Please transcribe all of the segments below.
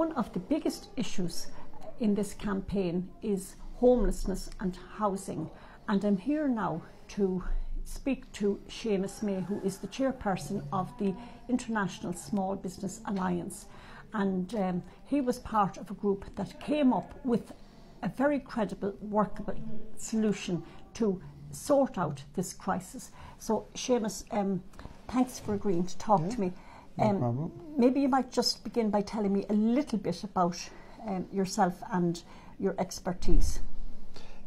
one of the biggest issues in this campaign is homelessness and housing. And I'm here now to speak to Seamus Maye, who is the chairperson of the International Small Business Alliance. And he was part of a group that came up with a very credible, workable solution to sort out this crisis. So Seamus, thanks for agreeing to talk to me. No problem. Maybe you might just begin by telling me a little bit about yourself and your expertise.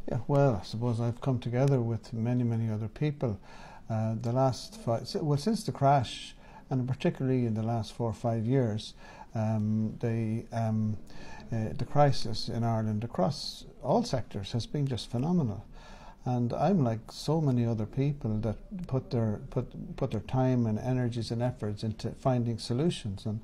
Yeah, well, I suppose I've come together with many other people. Since the crash, and particularly in the last 4 or 5 years, the crisis in Ireland across all sectors has been just phenomenal. And I'm like so many other people that put their time and energies and efforts into finding solutions. And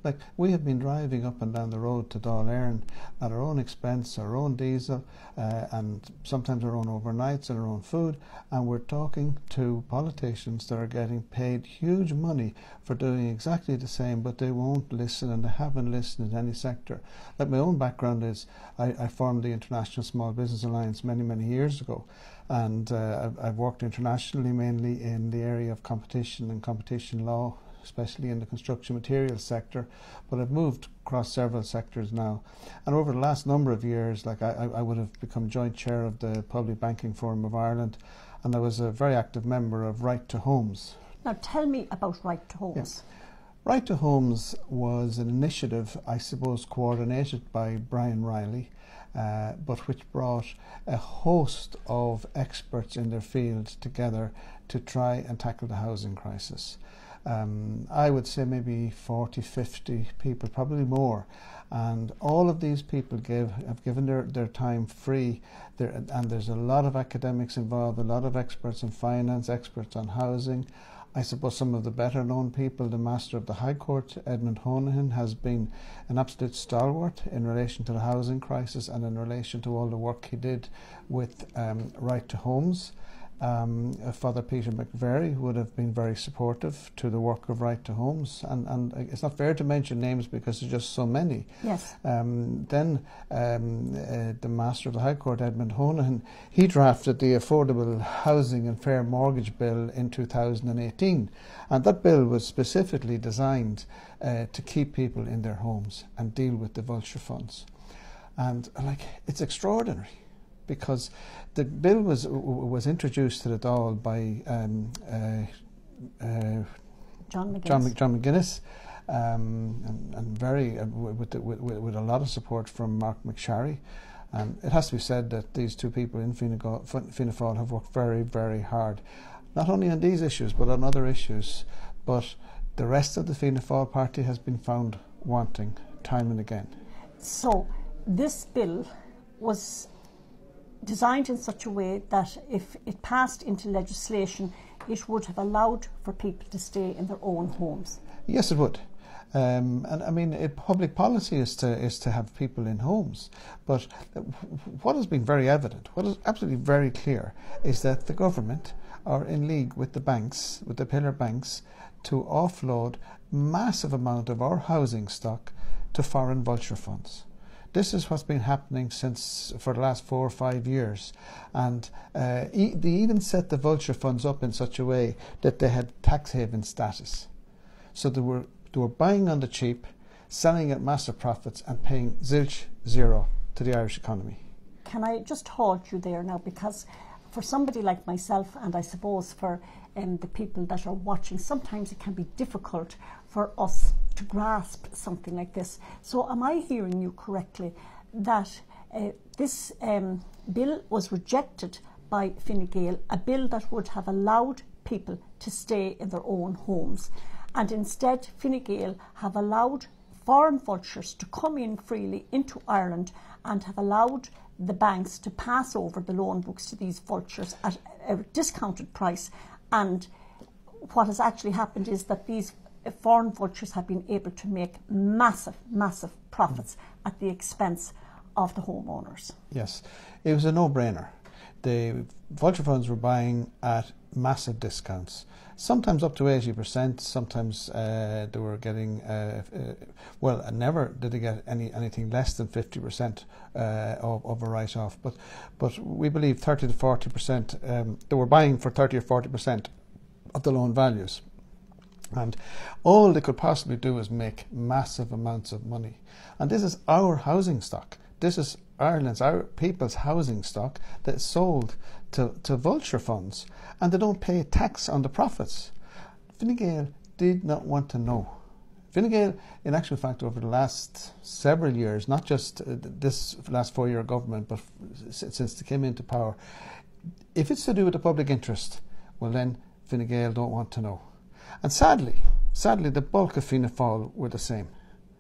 like, we have been driving up and down the road to Dáil Éireann at our own expense, our own diesel, and sometimes our own overnights and our own food, and we're talking to politicians that are getting paid huge money for doing exactly the same, but they won't listen, and they haven't listened in any sector. Like, my own background is I formed the International Small Business Alliance many years ago, and I've worked internationally, mainly in the area of competition and competition law, especially in the construction materials sector, but I've moved across several sectors now. And over the last number of years, like, I would have become joint chair of the Public Banking Forum of Ireland, and I was a very active member of Right to Homes. Now tell me about Right to Homes. Yes. Right to Homes was an initiative, I suppose, coordinated by Brian Riley, but which brought a host of experts in their field together to try and tackle the housing crisis. I would say maybe 40, 50 people, probably more. And all of these people have given their time free. And there's a lot of academics involved, a lot of experts in finance, experts on housing. I suppose some of the better known people, the Master of the High Court, Edmund Honohan, has been an absolute stalwart in relation to the housing crisis and in relation to all the work he did with Right to Homes. Father Peter McVeary would have been very supportive to the work of Right to Homes, and it's not fair to mention names because there's just so many. Yes. Then the Master of the High Court, Edmund Honohan, he drafted the Affordable Housing and Fair Mortgage Bill in 2018, and that bill was specifically designed to keep people in their homes and deal with the vulture funds. And like, it's extraordinary, because the bill was introduced to the Dáil by John McGuinness, and very with a lot of support from Mark McSharry. And it has to be said that these two people in Fianna Fáil have worked very hard, not only on these issues but on other issues. But the rest of the Fianna Fáil party has been found wanting time and again. So this bill was designed in such a way that if it passed into legislation, it would have allowed for people to stay in their own homes. Yes, it would. And I mean, public policy is to have people in homes. But what has been very evident, what is absolutely very clear, is that the government are in league with the banks, with the pillar banks, to offload massive amount of our housing stock to foreign vulture funds. This is what's been happening for the last 4 or 5 years, and they even set the vulture funds up in such a way that they had tax haven status. So they were buying on the cheap, selling at massive profits, and paying zilch zero to the Irish economy. Can I just halt you there now, because for somebody like myself, and I suppose for the people that are watching, sometimes it can be difficult for us to grasp something like this. So am I hearing you correctly that this bill was rejected by Fine Gael, a bill that would have allowed people to stay in their own homes, and instead Fine Gael have allowed foreign vultures to come in freely into Ireland and have allowed the banks to pass over the loan books to these vultures at a discounted price? And what has actually happened is that these foreign vultures have been able to make massive profits at the expense of the homeowners. Yes, it was a no-brainer. The vulture funds were buying at massive discounts. sometimes up to 80%. Sometimes they were getting, well, never did they get anything less than 50% of a write-off. But we believe 30 to 40%, they were buying for 30 or 40% of the loan values. And all they could possibly do is make massive amounts of money. And this is our housing stock. This is Ireland's, our people's housing stock that's sold to Vulture funds, and they don't pay tax on the profits. Fine Gael did not want to know. Fine Gael, in actual fact, over the last several years, not just this last 4-year government, but since they came into power, if it's to do with the public interest, well then Fine Gael don't want to know. And sadly, the bulk of Fianna Fáil were the same,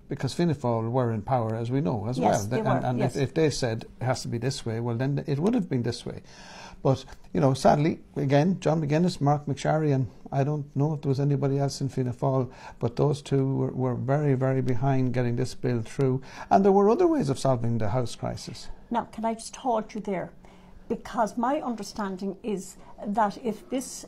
because Fianna Fáil were in power, as we know, as yes, well. They were, and yes. if they said it has to be this way, well, then it would have been this way. But, you know, sadly, again, John McGuinness, Mark McSharry, and I don't know if there was anybody else in Fianna Fáil, but those two were very, very behind getting this bill through. And there were other ways of solving the house crisis. Now, can I just hold you there? Because my understanding is that if this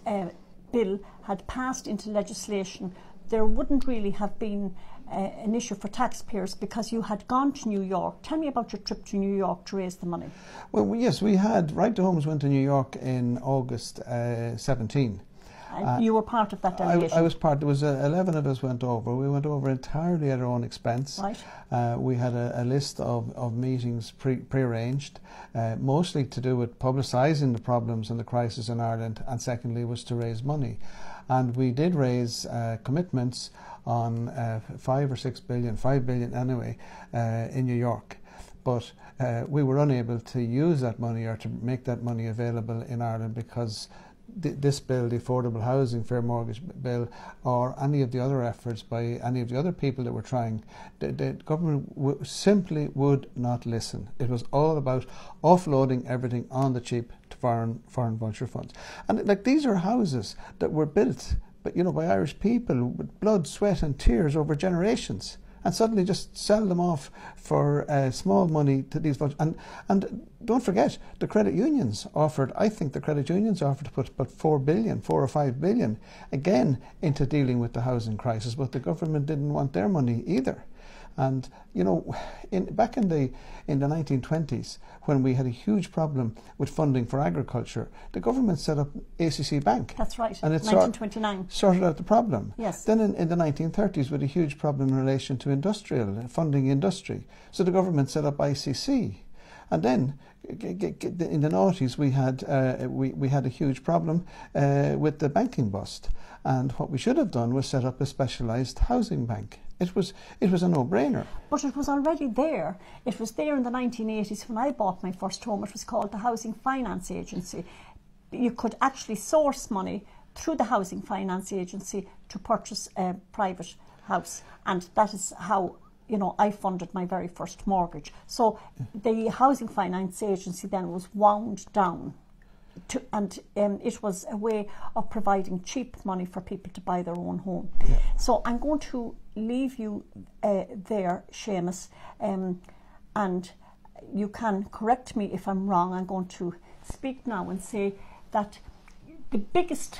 bill had passed into legislation, there wouldn't really have been an issue for taxpayers, because you had gone to New York. Tell me about your trip to New York to raise the money. Well, yes, we had, Right to Homes went to New York in August 17. And you were part of that delegation? I was part. There was 11 of us went over. We went over entirely at our own expense. Right. We had a list of meetings pre-arranged, mostly to do with publicising the problems and the crisis in Ireland, and secondly was to raise money. And we did raise commitments on 5 or 6 billion, 5 billion anyway, in New York. But we were unable to use that money or to make that money available in Ireland, because this bill, the Affordable Housing Fair Mortgage Bill, or any of the other efforts by any of the other people that were trying, the government simply would not listen. It was all about offloading everything on the cheap to foreign vulture funds. And like, these are houses that were built, but you know, by Irish people with blood, sweat and tears over generations, and suddenly just sell them off for small money to these vultures. And don't forget, the credit unions offered, I think the credit unions offered to put about 4 or 5 billion again into dealing with the housing crisis, but the government didn't want their money either. And you know, back in the 1920s, when we had a huge problem with funding for agriculture, the government set up ACC Bank. That's right, and it 1929. sorted out the problem. Yes. Then in the 1930s, we had a huge problem in relation to funding industry. So the government set up ICC. And then in the noughties, we had a huge problem with the banking bust. And what we should have done was set up a specialised housing bank. It was a no-brainer. But it was already there. It was there in the 1980s when I bought my first home. It was called the Housing Finance Agency. You could actually source money through the Housing Finance Agency to purchase a private house. And that is how, you know, I funded my very first mortgage. So the Housing Finance Agency then was wound down. And it was a way of providing cheap money for people to buy their own home. Yeah. So I'm going to leave you there, Seamus, and you can correct me if I'm wrong. I'm going to speak now and say that the biggest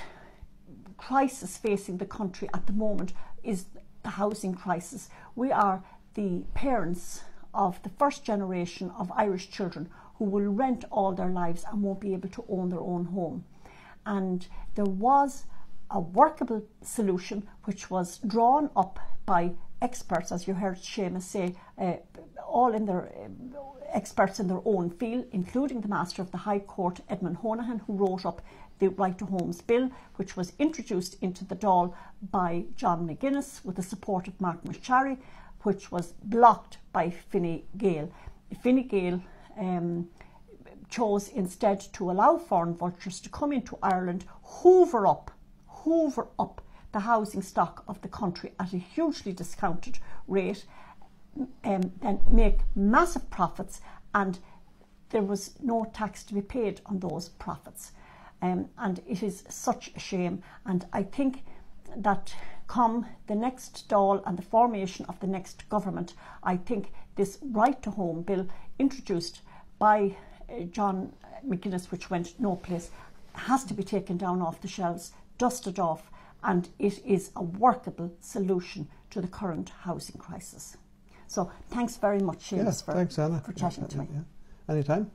crisis facing the country at the moment is the housing crisis. We are the parents of the first generation of Irish children who will rent all their lives and won't be able to own their own home. And there was a workable solution which was drawn up by experts, as you heard Seamus say, all in their experts in their own field, including the Master of the High Court, Edmund Honohan, who wrote up the Right to Homes Bill, which was introduced into the Dáil by John McGuinness with the support of Mark McSharry, which was blocked by Fine Gael. Fine Gael chose instead to allow foreign vultures to come into Ireland, hoover up the housing stock of the country at a hugely discounted rate, and make massive profits, and there was no tax to be paid on those profits. And it is such a shame, and I think that come the next Dáil and the formation of the next government, I think this Right to Home Bill introduced by John McGuinness, which went no place, has to be taken down off the shelves, dusted off, and it is a workable solution to the current housing crisis. So thanks very much, Seamus, Thanks, Anna, for chatting to me. Anytime.